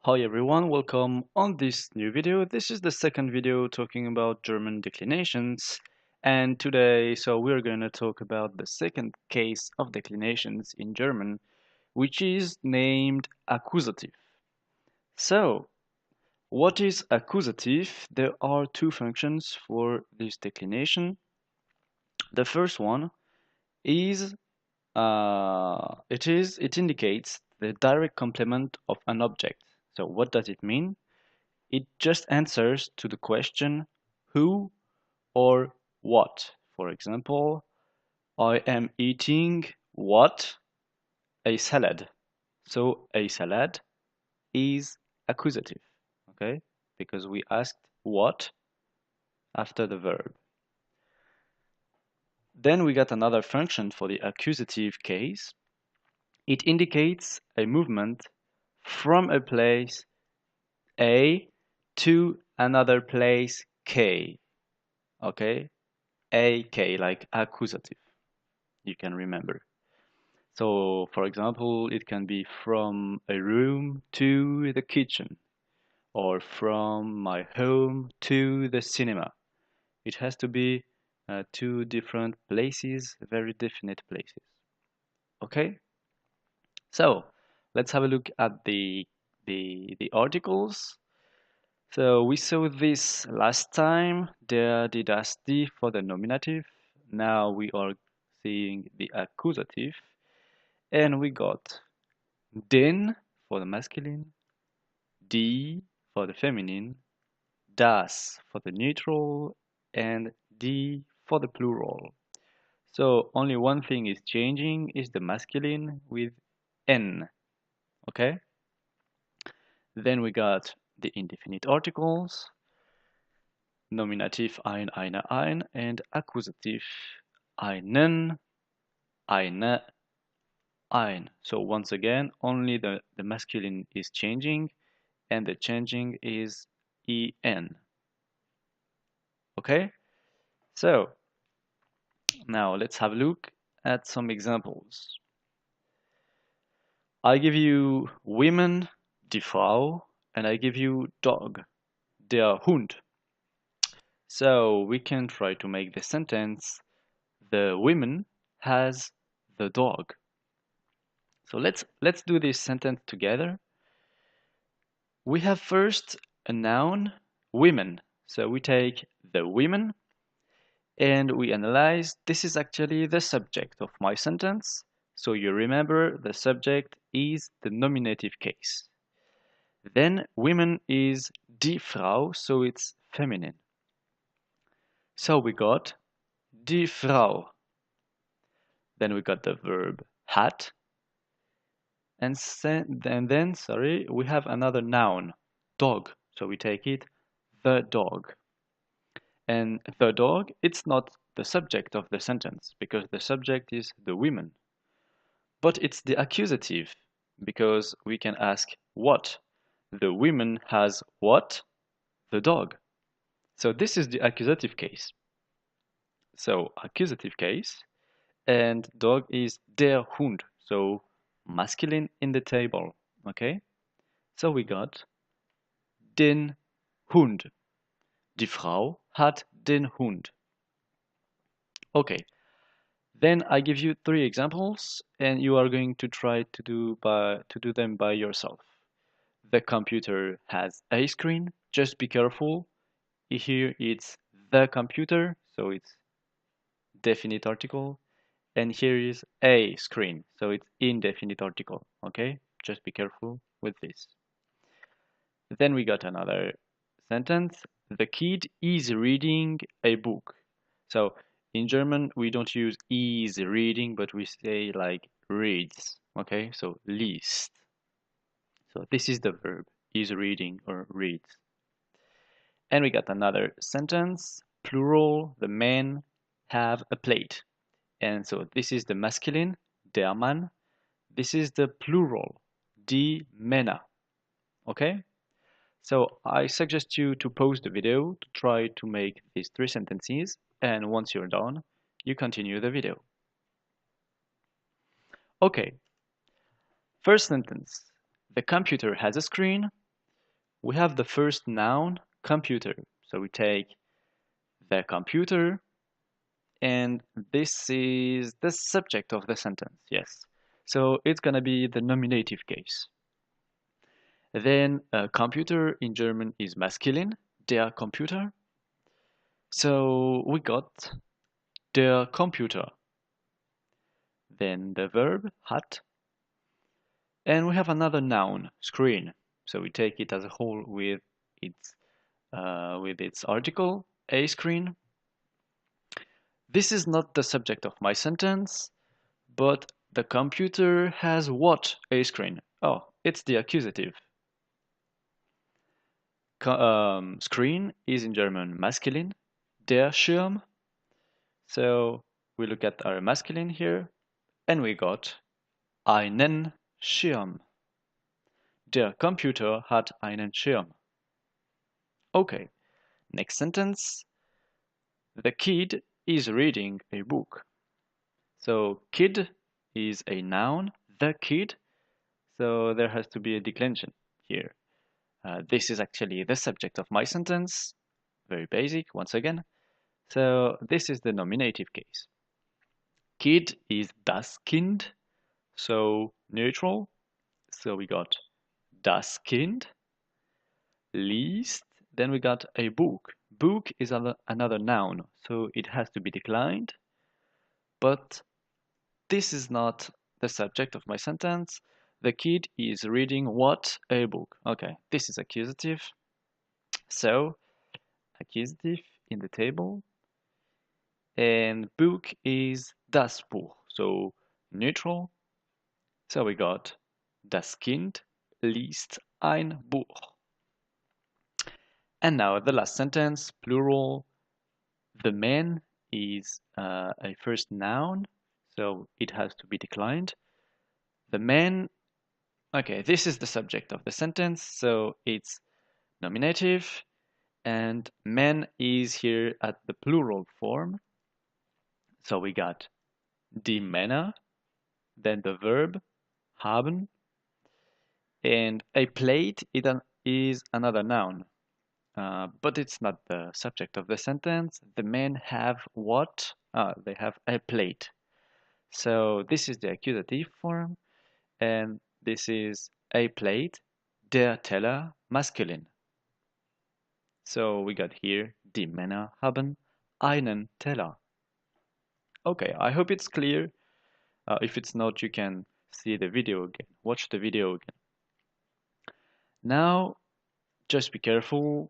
Hi everyone, welcome on this new video. This is the second video talking about German declinations. And today, we're going to talk about the second case of declinations in German, which is named accusative. So, what is accusative? There are two functions for this declination. The first one is it indicates the direct complement of an object. So what does it mean? It just answers to the question who or what. For example, I am eating what? A salad. So a salad is accusative, okay? Because we asked what after the verb. Then we got another function for the accusative case. It indicates a movement from a place A to another place K, okay? AK, like accusative, you can remember. So, for example, it can be from a room to the kitchen, or from my home to the cinema. It has to be two different places, very definite places. Okay? So, let's have a look at the articles. So we saw this last time, der, die, das, die for the nominative. Now we are seeing the accusative. And we got den for the masculine, die for the feminine, das for the neutral, and die for the plural. So only one thing is changing is the masculine with n, okay? Then we got the indefinite articles, Nominativ ein, and Akkusativ einen, eine, ein. So once again, only the masculine is changing and the changing is en. Okay? So now let's have a look at some examples. I give you women, die Frau, and I give you dog, der Hund. So we can try to make the sentence, the woman has the dog. So let's do this sentence together. We have first a noun, women. So we take the women and we analyze. This is actually the subject of my sentence. So you remember the subject is the nominative case. Then women is die Frau, so it's feminine. So we got die Frau. Then we got the verb hat. And then, we have another noun, dog. So we take it, the dog. And the dog, it's not the subject of the sentence because the subject is the women. But it's the accusative because we can ask what? The woman has what? The dog. So this is the accusative case. So accusative case, and dog is der Hund. So masculine in the table. Okay? So we got den Hund. Die Frau hat den Hund. Okay, then I give you three examples and you are going to try to do them by yourself. The computer has a screen, just be careful. Here it's the computer, so it's definite article. And here is a screen, so it's indefinite article, okay? Just be careful with this. Then we got another sentence. The kid is reading a book. So in German, we don't use is reading, but we say like reads. Okay, so liest. So this is the verb, is reading or reads. And we got another sentence, plural, the men have a plate. And so this is the masculine, der Mann. This is the plural, die Männer. Okay? So I suggest you to pause the video to try to make these three sentences, and once you're done, you continue the video. Okay, first sentence. The computer has a screen. we have the first noun, computer. So we take the computer, and this is the subject of the sentence, yes. So it's gonna be the nominative case. Then computer in German is masculine, der Computer. So we got der Computer. Then the verb, hat. And we have another noun, screen. So we take it as a whole with its article, a screen. This is not the subject of my sentence, but the computer has what a screen? Oh, it's the accusative. Screen is in German masculine, der Schirm. So we look at our masculine here, and we got einen Schirm. Der Computer hat einen Schirm. Okay, next sentence. The kid is reading a book. So kid is a noun, the kid. So there has to be a declension here. This is actually the subject of my sentence. Very basic, once again. So this is the nominative case. Kid is das Kind, so neutral. So we got das Kind liest. Then we got a book. Book is another noun, so it has to be declined. But this is not the subject of my sentence. The kid is reading what? A book. Okay, this is accusative. So, accusative in the table. And book is das Buch. So, neutral. So we got das Kind liest ein Buch. And now the last sentence, plural. The man is a first noun, so it has to be declined. The man, okay, this is the subject of the sentence, so it's nominative, and man is here at the plural form. So we got die Männer, then the verb haben, and a plate is another noun. But it's not the subject of the sentence. The men have what? They have a plate. So this is the accusative form, and this is a plate, der Teller, masculine. So we got here, die Männer haben einen Teller. Okay, I hope it's clear. If it's not, you can see the video again, watch the video again. Now, just be careful.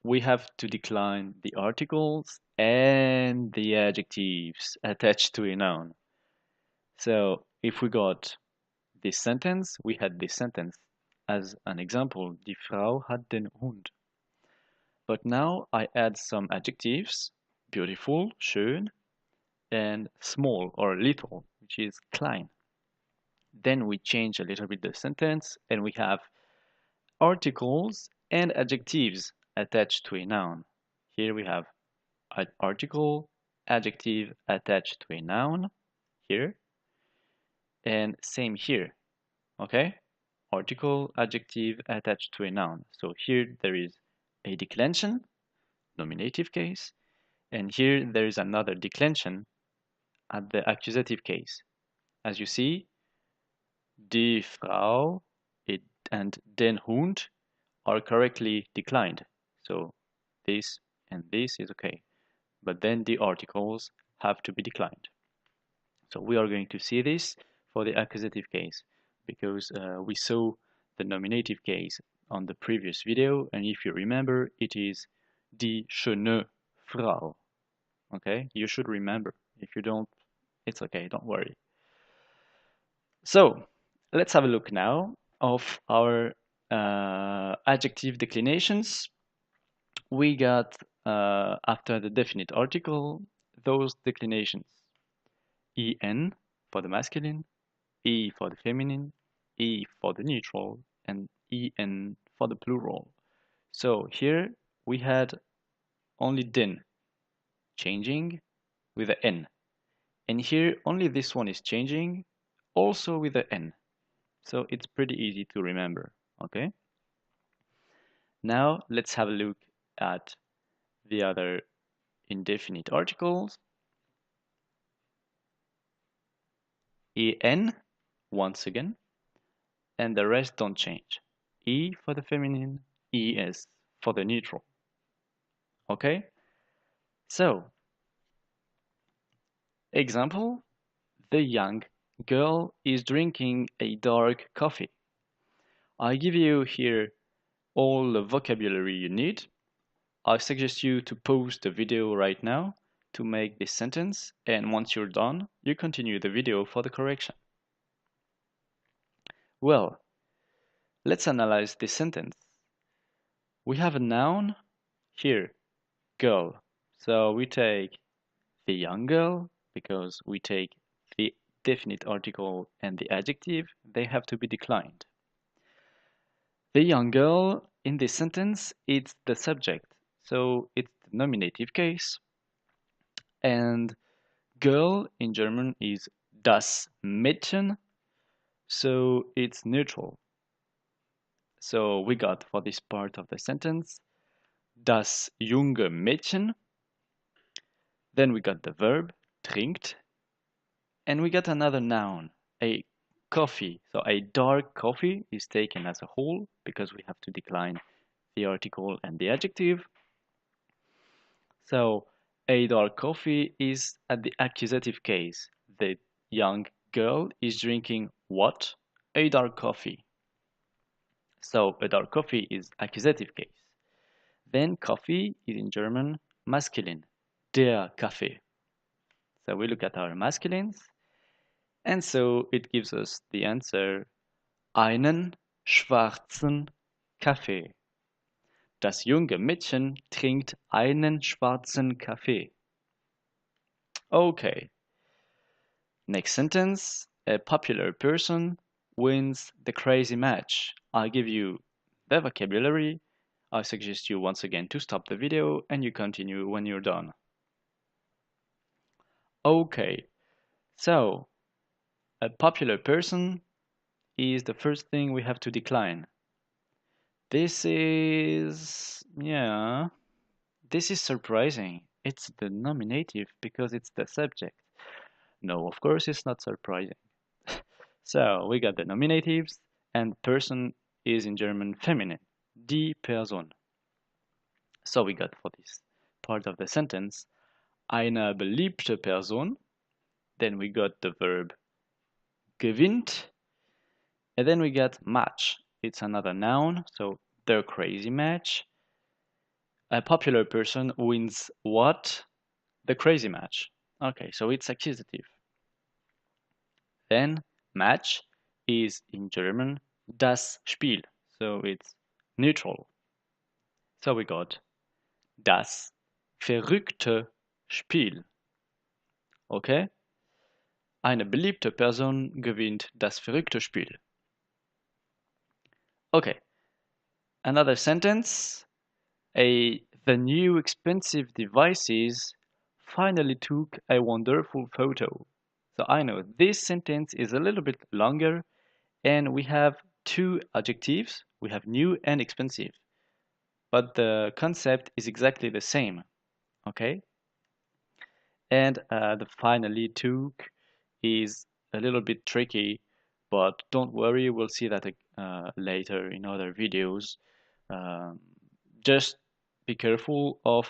We have to decline the articles and the adjectives attached to a noun. So if we got this sentence, we had this sentence as an example, die Frau hat den Hund. But now I add some adjectives, beautiful, schön, and small or little, which is klein. Then we change a little bit the sentence and we have articles and adjectives attached to a noun. Here we have an article, adjective attached to a noun, here, and same here, okay? Article, adjective attached to a noun. So here there is a declension, nominative case, and here there is another declension at the accusative case. As you see, die Frau and den Hund are correctly declined. So this and this is okay. But then the articles have to be declined. So we are going to see this for the accusative case because we saw the nominative case on the previous video, and if you remember, it is die schöne Frau. Okay, you should remember. If you don't, it's okay, don't worry. So let's have a look now of our adjective declinations. We got after the definite article those declinations: en for the masculine, e for the feminine, e for the neutral, and en for the plural. So here we had only den changing with the n, and here only this one is changing also with the n. So it's pretty easy to remember, okay? Now let's have a look at the other indefinite articles. En, once again, and the rest don't change. E for the feminine, es for the neutral. Okay? So, example, the young girl is drinking a dark coffee. I give you here all the vocabulary you need. I suggest you to pause the video right now to make this sentence, and once you're done, you continue the video for the correction. Well, let's analyze this sentence. We have a noun here, girl. So we take the young girl because we take the definite article and the adjective, they have to be declined. The young girl in this sentence, it's the subject, so it's the nominative case. And girl in German is das Mädchen, so it's neutral. So we got for this part of the sentence das junge Mädchen. Then we got the verb trinkt, and we got another noun, a coffee. So a dark coffee is taken as a whole because we have to decline the article and the adjective. So a dark coffee is at the accusative case. The young girl is drinking what? A dark coffee. So a dark coffee is accusative case. Then coffee is in German masculine, der Kaffee. So we look at our masculines, and so it gives us the answer einen schwarzen Kaffee. Das junge Mädchen trinkt einen schwarzen Kaffee. Okay. Next sentence. A popular person wins the crazy match. I'll give you the vocabulary. I suggest you once again to stop the video and you continue when you're done. Okay. So, a popular person is the first thing we have to decline. This is surprising. It's the nominative because it's the subject. No, of course it's not surprising. So we got the nominatives, and person is in German feminine, die Person. So we got for this part of the sentence, eine beliebte Person. Then we got the verb gewinnt, and then we got match. It's another noun, so the crazy match. A popular person wins what? The crazy match. Okay, so it's accusative. Then match is in German das Spiel, so it's neutral. So we got das verrückte Spiel. Okay? Eine beliebte Person gewinnt das verrückte Spiel. Okay. Another sentence. The new expensive devices finally took a wonderful photo. So I know this sentence is a little bit longer, and we have two adjectives. We have new and expensive. But the concept is exactly the same. Okay? And the finally took is a little bit tricky, but don't worry, we'll see that later in other videos. Just be careful of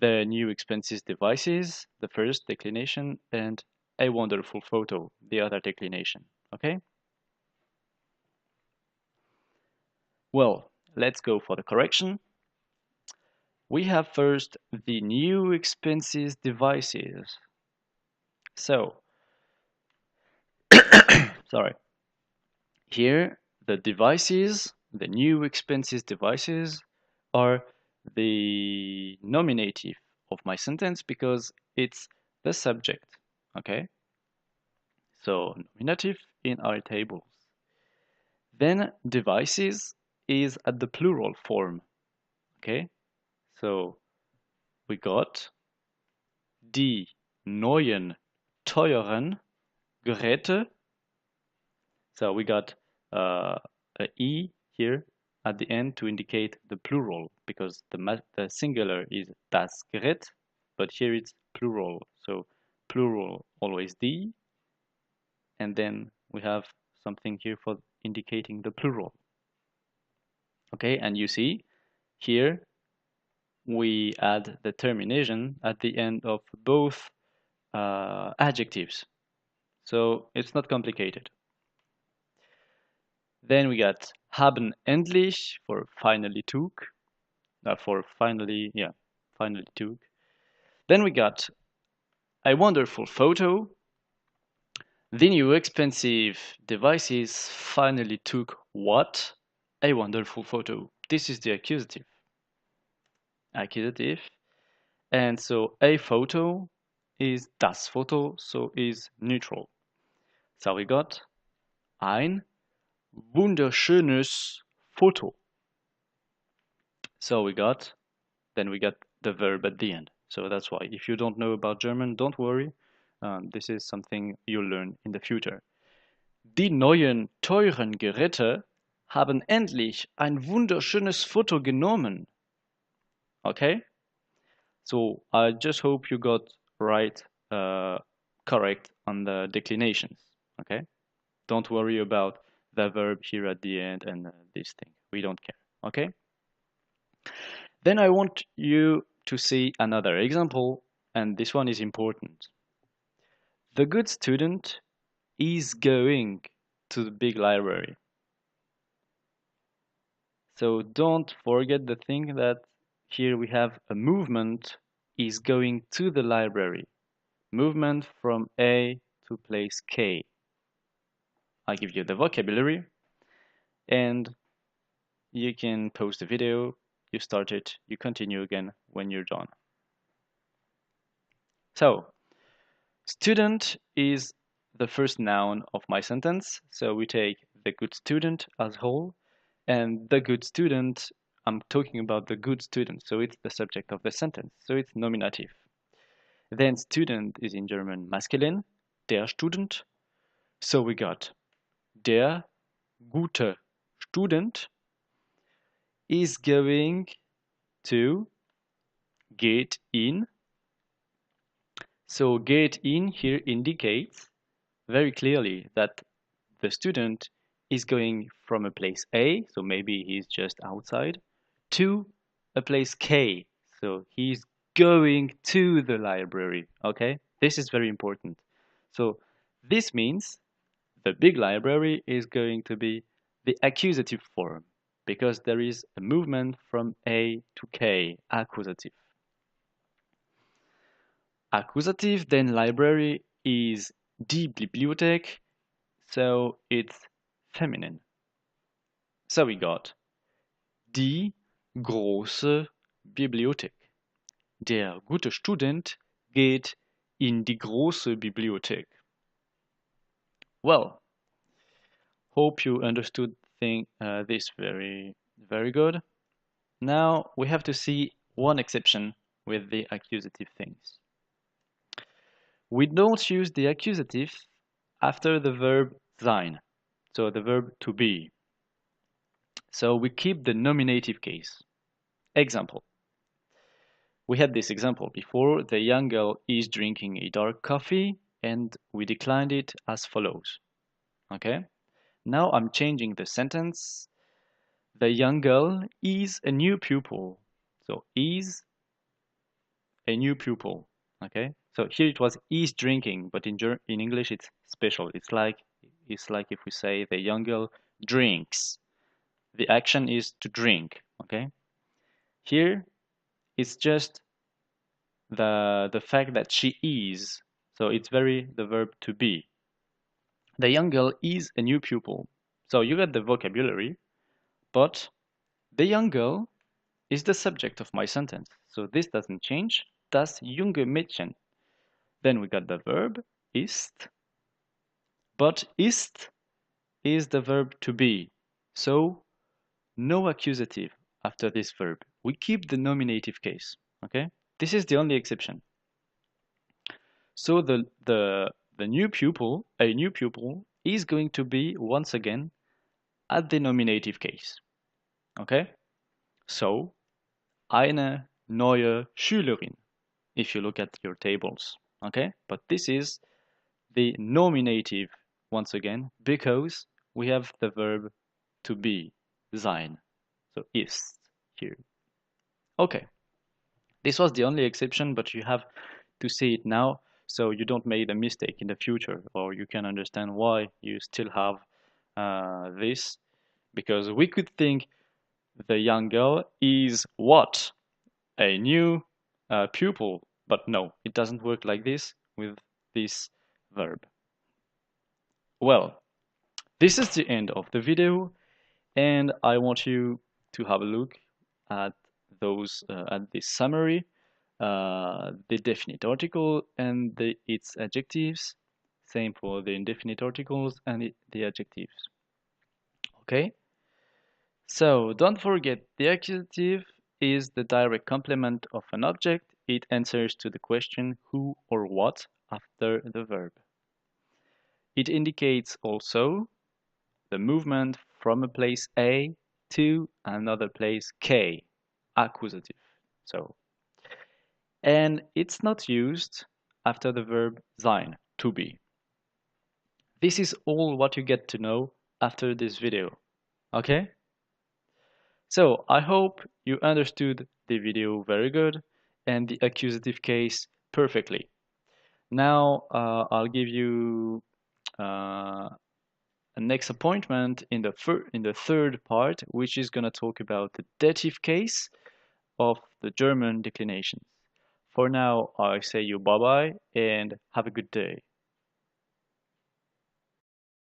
the new expenses devices, the first declination, and a wonderful photo, the other declination. Okay? Well, let's go for the correction. We have first the new expenses devices. So, sorry. Here, the devices, the new expenses devices, are the nominative of my sentence because it's the subject. Okay? So, nominative in our tables. Then, devices is at the plural form. Okay? So, we got die neuen teuren Geräte. So we got a E here at the end to indicate the plural, because the singular is das Gerät, but here it's plural. So plural always die, and then we have something here for indicating the plural. Okay, and you see here we add the termination at the end of both adjectives. So it's not complicated. Then we got haben endlich for finally took, for finally, yeah, finally took. Then we got a wonderful photo. The new expensive devices finally took what? A wonderful photo. This is the accusative. Accusative. And so a photo is das Foto, so is neutral. So we got ein wunderschönes Foto. So then we got the verb at the end. So that's why if you don't know about German, don't worry. This is something you'll learn in the future. Die neuen teuren Geräte haben endlich ein wunderschönes Foto genommen. Okay? So I just hope you got correct on the declinations. Okay? Don't worry about the verb here at the end and this thing. We don't care. Okay? Then I want you to see another example, and this one is important. The good student is going to the big library. So don't forget the thing that here we have a movement is going to the library. Movement from A to place K. I'll give you the vocabulary and you can pause the video, you start it, you continue again when you're done. So, student is the first noun of my sentence. So we take the good student as whole, and the good student, I'm talking about the good student, so it's the subject of the sentence, so it's nominative. Then student is in German masculine, der Student. So we got der gute Student is going to get in. So get in here indicates very clearly that the student is going from a place A, so maybe he's just outside, to a place K, so he's going to the library, okay? This is very important. So this means the big library is going to be the accusative form because there is a movement from A to K, accusative. Accusative, then library is die Bibliothek, so it's feminine. So we got die große Bibliothek. Der gute Student geht in die große Bibliothek. Well, hope you understood this very, very good. Now we have to see one exception with the accusative things. We don't use the accusative after the verb sein, so the verb to be. So we keep the nominative case. Example. We had this example before. The young girl is drinking a dark coffee and we declined it as follows. Okay? Now I'm changing the sentence. The young girl is a new pupil. So is a new pupil. Okay? So here it was is drinking, but in English it's special. It's like if we say the young girl drinks. The action is to drink. Okay? Here it's just the fact that she is. So it's the verb to be. The young girl is a new pupil. So you got the vocabulary, but the young girl is the subject of my sentence. So this doesn't change. Das junge Mädchen. Then we got the verb ist, but ist is the verb to be. So no accusative after this verb. We keep the nominative case. Okay? This is the only exception. So the new pupil, a new pupil, is going to be once again at the nominative case. Okay? So, eine neue Schülerin, if you look at your tables. Okay? But this is the nominative once again because we have the verb to be, sein. So, ist here. Okay. This was the only exception, but you have to say it now so you don't make a mistake in the future, or you can understand why you still have this. Because we could think the young girl is what? A new pupil. But no, it doesn't work like this with this verb. Well, this is the end of the video, and I want you to have a look at at this summary, the definite article and its adjectives. Same for the indefinite articles and the adjectives. Okay? So don't forget the accusative is the direct complement of an object. It answers to the question who or what after the verb. It indicates also the movement from a place A to another place K, accusative. So, and it's not used after the verb sein, to be. This is all what you get to know after this video. Okay? So I hope you understood the video very good and the accusative case perfectly. Now I'll give you a next appointment in the third part, which is going to talk about the dative case of the German declinations. For now, I say you bye bye and have a good day.